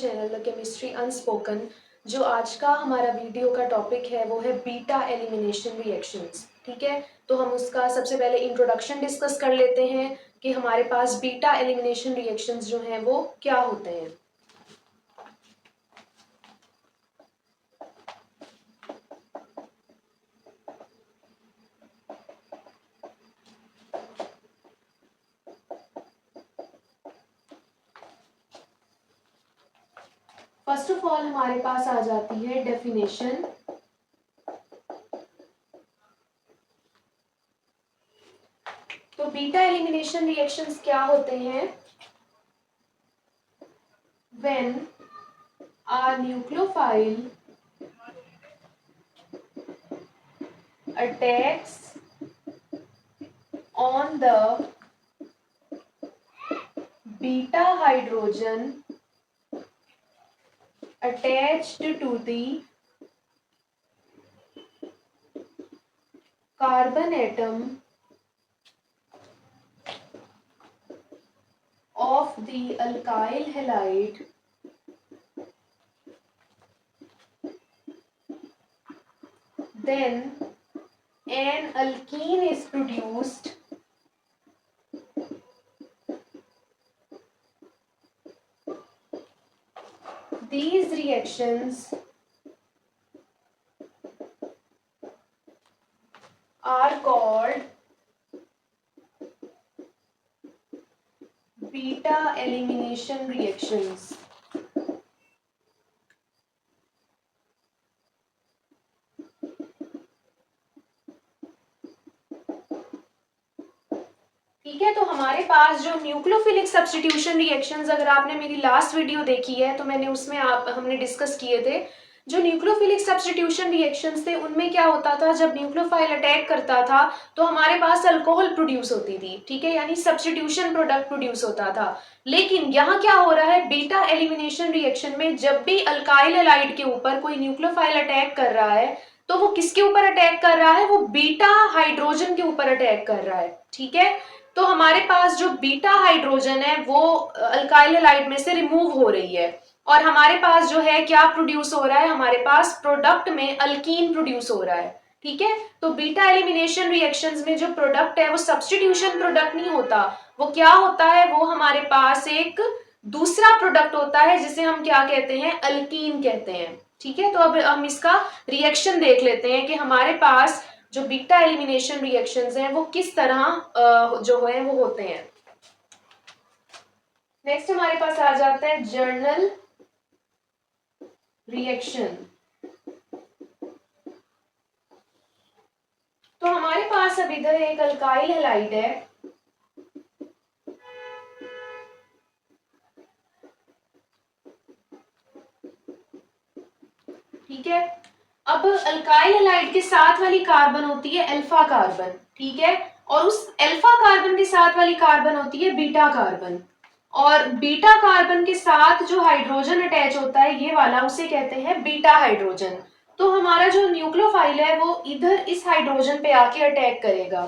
Channel the chemistry unspoken. जो आज का हमारा वीडियो का टॉपिक है वो है बीटा एलिमिनेशन रिएक्शंस। ठीक है, तो हम उसका सबसे पहले इंट्रोडक्शन डिस्कस कर लेते हैं कि हमारे पास बीटा एलिमिनेशन रिएक्शंस जो हैं वो क्या होते हैं। फर्स्ट ऑफ ऑल हमारे पास आ जाती है डेफिनेशन। तो बीटा एलिमिनेशन रिएक्शंस क्या होते हैं? When a nucleophile attacks on the beta hydrogen attached to the carbon atom of the alkyl halide, then an alkene is produced these reactions are called beta elimination reactions. ठीक है, तो हमारे पास जो nucleophilic substitution reactions, अगर आपने मेरी last video देखी है तो मैंने उसमें हमने डिस्कस किए थे। जो न्यूक्लियोफिलिक सब्स्टिट्यूशन रिएक्शंस थे उनमें क्या होता था, जब न्यूक्लियोफाइल अटैक करता था तो हमारे पास अल्कोहल प्रोड्यूस होती थी। ठीक है, यानी सब्स्टिट्यूशन प्रोडक्ट प्रोड्यूस होता था। लेकिन यहाँ क्या हो रहा है, बीटा एलिमिनेशन रिएक्शन में जब भी अल्काइल हैलाइड के ऊपर कोई न्यूक्लियोफाइल अटैक कर रहा है तो वो किसके ऊपर अटैक कर रहा है, वो बीटा हाइड्रोजन के ऊपर अटैक कर रहा है। ठीक है, तो हमारे पास जो बीटा हाइड्रोजन है वो अल्काइल हैलाइड में से रिमूव हो रही है और हमारे पास जो है क्या प्रोड्यूस हो रहा है, हमारे पास प्रोडक्ट में अल्कीन प्रोड्यूस हो रहा है। ठीक है, तो बीटा एलिमिनेशन रिएक्शंस में जो प्रोडक्ट है वो सब्स्टिट्यूशन प्रोडक्ट नहीं होता, वो क्या होता है, वो हमारे पास एक दूसरा प्रोडक्ट होता है जिसे हम क्या कहते हैं, अल्कीन कहते हैं। ठीक है, तो अब हम इसका रिएक्शन देख लेते हैं कि हमारे पास जो बीटा एलिमिनेशन रिएक्शंस हैं वो किस तरह जो है वो होते हैं। नेक्स्ट हमारे पास आ जाता है जर्नल रिएक्शन। तो हमारे पास अब इधर एक अल्काइल हैलाइड है, ठीक है। अब अल्काइल हैलाइड के साथ वाली कार्बन होती है अल्फा कार्बन, ठीक है, और उस अल्फा कार्बन के साथ वाली कार्बन होती है बीटा कार्बन, और बीटा कार्बन के साथ जो हाइड्रोजन अटैच होता है ये वाला, उसे कहते हैं बीटा हाइड्रोजन। तो हमारा जो न्यूक्लियोफाइल है वो इधर इस हाइड्रोजन पे आके अटैक करेगा।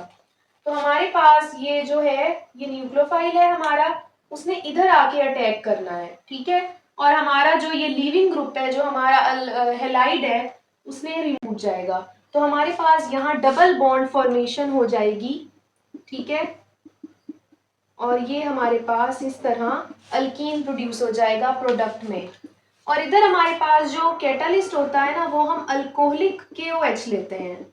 तो हमारे पास ये जो है ये न्यूक्लियोफाइल है हमारा, उसने इधर आके अटैक करना है। ठीक है, और हमारा जो ये लीविंग ग्रुप है, जो हमारा हैलाइड है, उसमें रिमूव जाएगा। तो हमारे पास यहाँ डबल बॉन्ड फॉर्मेशन हो जाएगी। ठीक है, और ये हमारे पास इस तरह अल्कीन प्रोड्यूस हो जाएगा प्रोडक्ट में। और इधर हमारे पास जो कैटालिस्ट होता है ना, वो हम अल्कोहलिक KOH लेते हैं।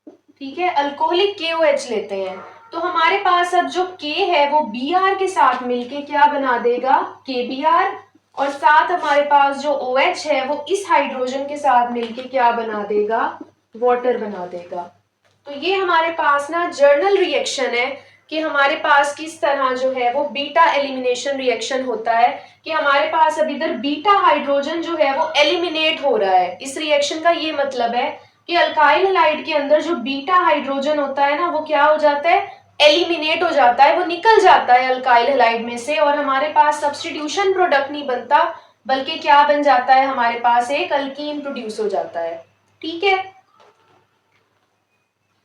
ठीक है, अल्कोहलिक KOH लेते हैं। तो हमारे पास अब जो K है वो Br के साथ मिलके क्या बना देगा, KBr, और साथ हमारे पास जो OH है वो इस हाइड्रोजन के साथ मिलके क्या बना देगा, वाटर बना देगा। तो ये हमारे पास ना जर्नल रिएक्शन है कि हमारे पास किस तरह जो है वो बीटा एलिमिनेशन रिएक्शन होता है, कि हमारे पास अब इधर बीटा हाइड्रोजन जो है वो एलिमिनेट हो रहा है। इस रिएक्शन का ये मतलब है कि अल्काइल हैलाइड के अंदर जो बीटा हाइड्रोजन होता है ना, वो क्या हो जाता है, एलिमिनेट हो जाता है, वो निकल जाता है अल्काइल हैलाइड में से, और हमारे पास सब्स्टिट्यूशन प्रोडक्ट नहीं बनता, बल्कि क्या बन जाता है, हमारे पास एक अल्कीन प्रोड्यूस हो जाता है। ठीक है,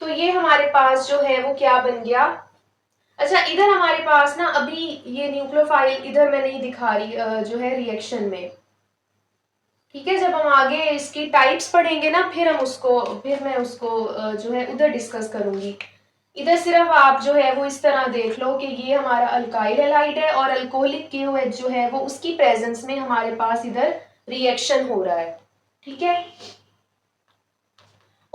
तो ये हमारे पास जो है वो क्या बन गया। अच्छा, इधर हमारे पास ना अभी ये न्यूक्लियोफाइल इधर मैं नहीं दिखा रही जो है रिएक्शन में, ठीक है, जब हम आगे इसकी टाइप्स पढ़ेंगे ना, फिर मैं उसको जो है उधर डिस्कस करूंगी। इधर सिर्फ आप जो है वो इस तरह देख लो कि ये हमारा अल्काइल हैलाइड है और अल्कोहलिक KOH जो है वो उसकी प्रेजेंस में हमारे पास इधर रिएक्शन हो रहा है। ठीक है,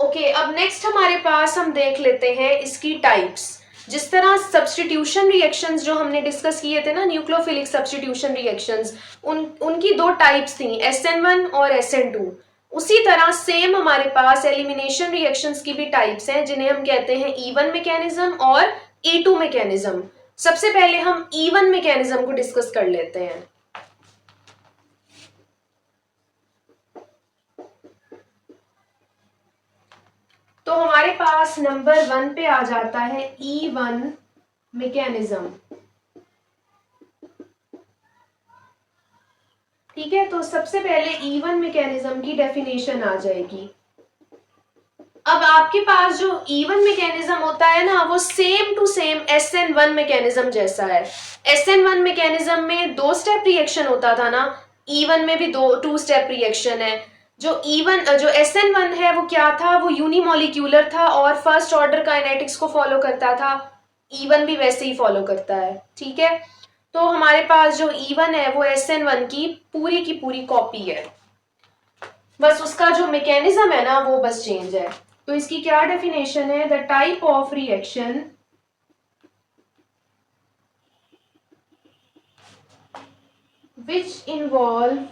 ओके। अब नेक्स्ट हमारे पास हम देख लेते हैं इसकी टाइप्स। जिस तरह सब्स्टिट्यूशन रिएक्शंस जो हमने डिस्कस किए थे ना, न्यूक्लियोफिलिक सब्स्टिट्यूशन रिएक्शंस, उनकी दो टाइप्स थी, SN1 और SN2। उसी तरह सेम हमारे पास एलिमिनेशन रिएक्शंस की भी टाइप्स हैं, जिन्हें हम कहते हैं E1 मैकेनिज्म और E2 मैकेनिज्म। सबसे पहले हम E1 मैकेनिज्म को डिस्कस कर लेते हैं। तो हमारे पास नंबर 1 पे आ जाता है E1 मैकेनिज्म। ठीक है, तो सबसे पहले E1 मैकेनिज्म की डेफिनेशन आ जाएगी। अब आपके पास जो E1 मैकेनिज्म होता है ना, वो same to same SN1 mechanism जैसा है। SN1 मैकेनिज्म में 2 स्टेप रिएक्शन होता था ना, E1 में भी 2 स्टेप रिएक्शन है। जो SN1 है वो क्या था, वो यूनिमोलिक्यूलर था और फर्स्ट ऑर्डर काइनेटिक्स को फॉलो करता था। E1 भी वैसे ही फॉलो करता है। ठीक है, तो हमारे पास जो E1 है वो SN1 की पूरी कॉपी है, बस उसका जो मैकेनिज्म है ना वो बस चेंज है। तो इसकी क्या डेफिनेशन है, the type of reaction which involve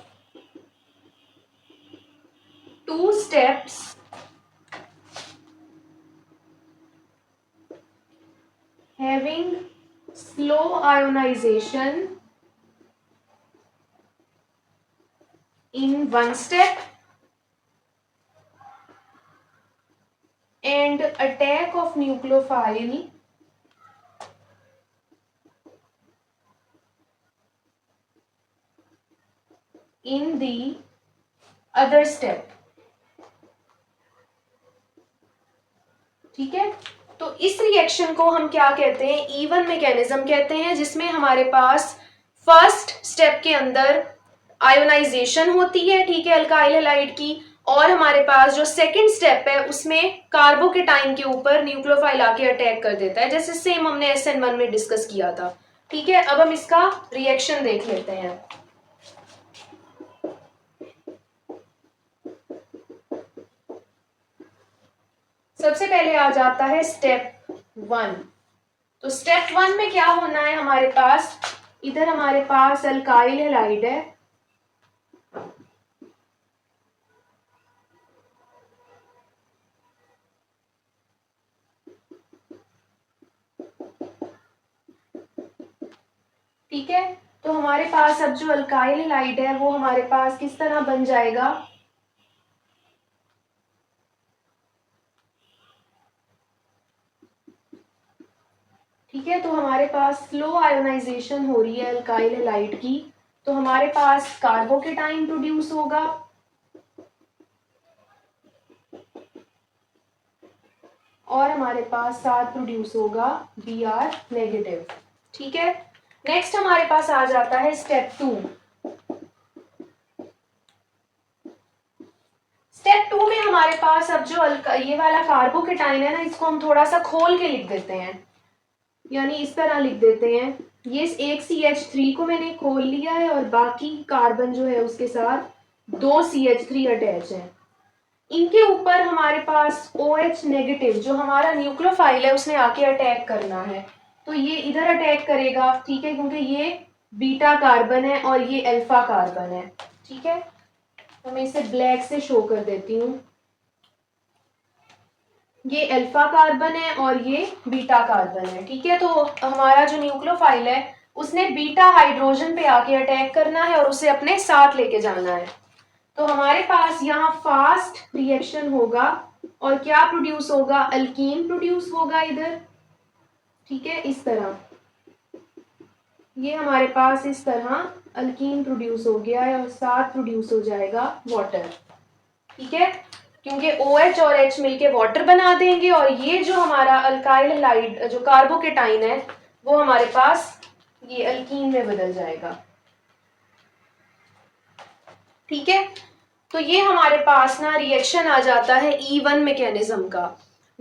2 steps having slow ionization in one step and attack of nucleophile in the other step। ठीक है, तो इस रिएक्शन को हम क्या कहते हैं, E1 मैकेनिज्म कहते हैं, जिसमें हमारे पास फर्स्ट स्टेप के अंदर आयोनाइजेशन होती है, ठीक है, अल्काइल हैलाइड की, और हमारे पास जो सेकंड स्टेप है उसमें कार्बोकेटाइन के ऊपर न्यूक्लियोफाइल आके अटैक कर देता है, जैसे सेम हमने SN1 में डिस्कस किया था। ठीक है, अब हम इसका रिएक्शन देख लेते हैं। सबसे पहले आ जाता है स्टेप 1। तो स्टेप 1 में क्या होना है हमारे पास, इधर हमारे पास अल्काइल हैलाइड है, ठीक है। तो हमारे पास अब जो अल्काइल हैलाइड है वो हमारे पास किस तरह बन जाएगा, ठीक है। तो हमारे पास स्लो आयोनाइजेशन हो रही है अल्काइल हैलाइड की, तो हमारे पास कार्बोकेटाइन प्रोड्यूस होगा और हमारे पास साथ प्रोड्यूस होगा Br नेगेटिव। ठीक है, नेक्स्ट हमारे पास आ जाता है स्टेप 2। स्टेप 2 में हमारे पास अब जो ये वाला कार्बोकेटाइन है ना, इसको हम थोड़ा सा खोल के लिख देते हैं, यानी इस तरह लिख देते हैं, ये एक CH3 को मैंने खोल लिया है और बाकी कार्बन जो है उसके साथ 2 CH3 अटैच है। इनके ऊपर हमारे पास OH नेगेटिव जो हमारा न्यूक्लियोफाइल है उसने आके अटैक करना है, तो ये इधर अटैक करेगा, ठीक है, क्योंकि ये बीटा कार्बन है और ये अल्फा कार्बन है। ठीक है, तो मैं इसे ब्लैक से शो कर देती हूँ, ये अल्फा कार्बन है और ये बीटा कार्बन है। ठीक है, तो हमारा जो न्यूक्लियोफाइल है उसने बीटा हाइड्रोजन पे आके अटैक करना है और उसे अपने साथ लेके जाना है। तो हमारे पास यहाँ फास्ट रिएक्शन होगा और क्या प्रोड्यूस होगा, अल्कीन प्रोड्यूस होगा इधर। ठीक है, इस तरह ये हमारे पास इस तरह अल्कीन प्रोड्यूस हो गया है और साथ प्रोड्यूस हो जाएगा वाटर। ठीक है, क्योंकि OH और H मिलके वाटर बना देंगे और ये जो हमारा अल्काइल हैलाइड जो कार्बोकेटाइन है वो हमारे पास ये अल्कीन में बदल जाएगा। ठीक है, तो ये हमारे पास ना रिएक्शन आ जाता है E1 मैकेनिज्म का।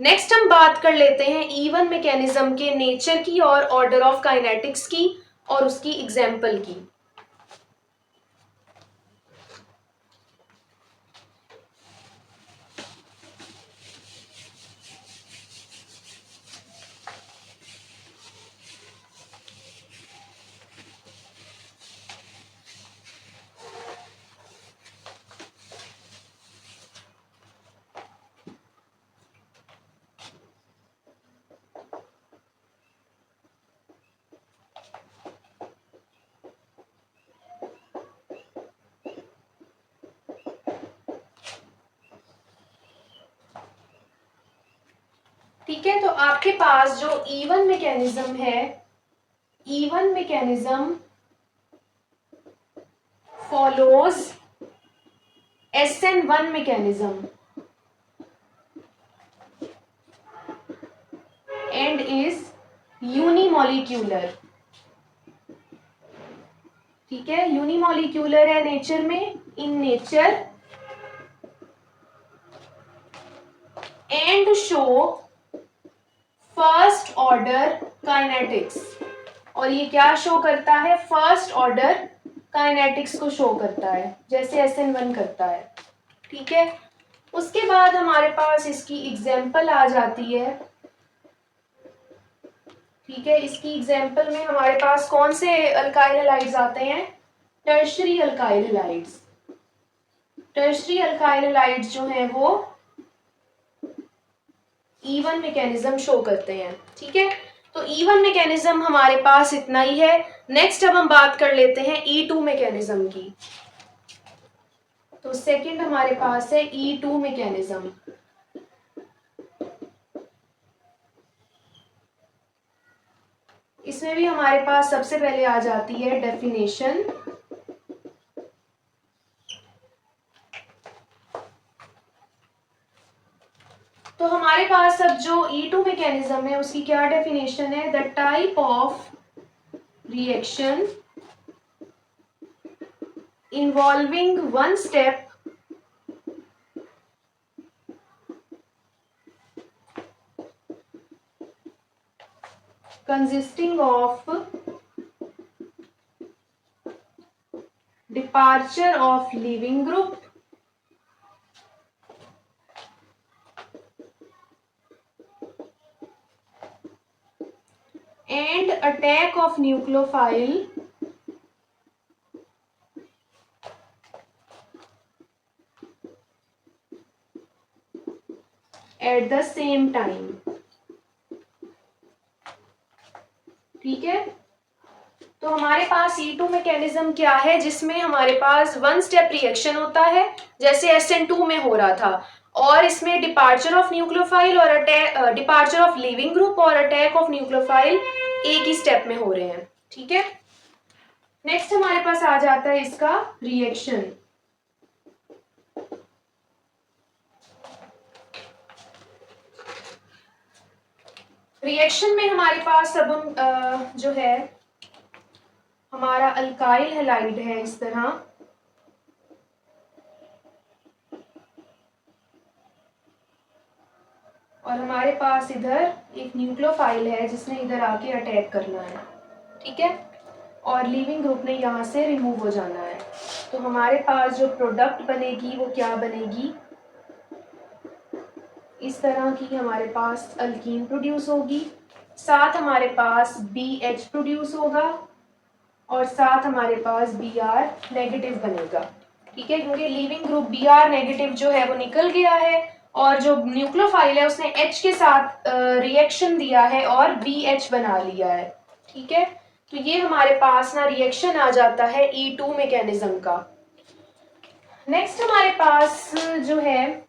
नेक्स्ट हम बात कर लेते हैं E1 मैकेनिज्म के नेचर की और ऑर्डर ऑफ काइनेटिक्स की और उसकी एग्जाम्पल की। ठीक है, तो आपके पास जो E1 मैकेनिज्म है, E1 mechanism follows SN1 mechanism and is unimolecular। ठीक है, यूनिमोलिक्यूलर है नेचर में, in nature, and show first order kinetics. और ये क्या शो करता है? फर्स्ट ऑर्डर काइनेटिक्स को शो करता है, जैसे SN1 करता है। ठीक है, उसके बाद हमारे पास इसकी एग्जाम्पल आ जाती है। ठीक है, इसकी एग्जाम्पल में हमारे पास कौन से अल्काइल हैलाइड्स आते हैं? Tertiary alkyl halides. Tertiary alkyl halides जो हैं वो E1 मैकेनिज्म शो करते हैं। ठीक है, तो E1 मैकेनिज्म हमारे पास इतना ही है। नेक्स्ट अब हम बात कर लेते हैं E2 मैकेनिज्म की। तो सेकंड हमारे पास है E2 मैकेनिज्म। इसमें भी हमारे पास सबसे पहले आ जाती है डेफिनेशन। तो हमारे पास अब जो E2 मैकेनिज्म है उसकी क्या डेफिनेशन है? The type of reaction involving one step consisting of departure of leaving group and attack of nucleophile at the same time। ठीक है, तो हमारे पास E2 मैकेनिज्म क्या है? जिसमें हमारे पास वन स्टेप रिएक्शन होता है, जैसे SN2 में हो रहा था, और इसमें डिपार्चर ऑफ न्यूक्लियोफाइल और attack, departure of leaving group और अटैक ऑफ न्यूक्लियोफाइल एक ही स्टेप में हो रहे हैं। ठीक है, नेक्स्ट हमारे पास आ जाता है इसका रिएक्शन। रिएक्शन में हमारे पास अब हम जो है हमारा अल्काइल हैलाइड है इस तरह, और हमारे पास इधर एक न्यूक्लियोफाइल है जिसने इधर आके अटैक करना है। ठीक है, और लिविंग ग्रुप ने यहाँ से रिमूव हो जाना है। तो हमारे पास जो प्रोडक्ट बनेगी वो क्या बनेगी? इस तरह की हमारे पास अल्कीन प्रोड्यूस होगी, साथ हमारे पास BH प्रोड्यूस होगा, और साथ हमारे पास Br नेगेटिव बनेगा। ठीक है, क्योंकि लिविंग ग्रुप Br नेगेटिव जो है वो निकल गया है, और जो न्यूक्लियोफाइल है उसने H के साथ रिएक्शन दिया है और BH बना लिया है। ठीक है, तो ये हमारे पास ना रिएक्शन आ जाता है E2 मैकेनिज्म का। नेक्स्ट हमारे पास जो है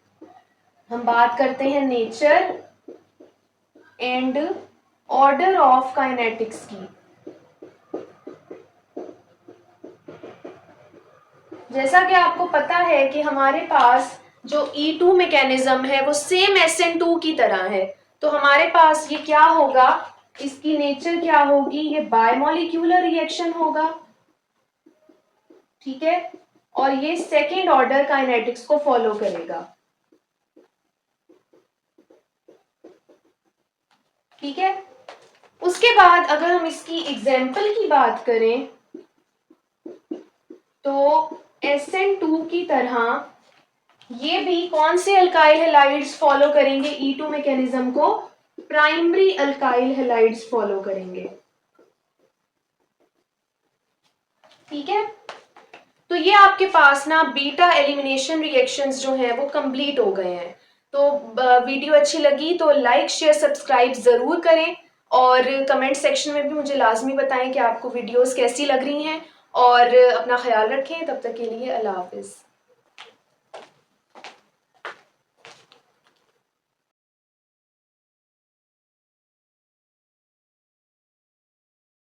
हम बात करते हैं nature and order of kinetics की। जैसा कि आपको पता है कि हमारे पास जो E2 मैकेनिज्म है वो सेम SN2 की तरह है, तो हमारे पास ये क्या होगा? इसकी नेचर क्या होगी? ये बायमोलिक्यूलर रिएक्शन होगा। ठीक है, और ये सेकेंड ऑर्डर काइनेटिक्स को फॉलो करेगा। ठीक है, उसके बाद अगर हम इसकी एग्जाम्पल की बात करें तो SN2 की तरह ये भी कौन से अल्काइल हैलाइड्स फॉलो करेंगे E2 मैकेनिज्म को? प्राइमरी अल्काइल हैलाइड्स फॉलो करेंगे। ठीक है, तो ये आपके पास ना बीटा एलिमिनेशन रिएक्शंस जो हैं वो कंप्लीट हो गए हैं। तो वीडियो अच्छी लगी तो लाइक शेयर सब्सक्राइब ज़रूर करें और कमेंट सेक्शन में भी मुझे लाजमी बताएं कि आपको वीडियोस कैसी लग रही हैं और अपना ख्याल रखें। तब तक के लिए अल्लाह हाफिज़।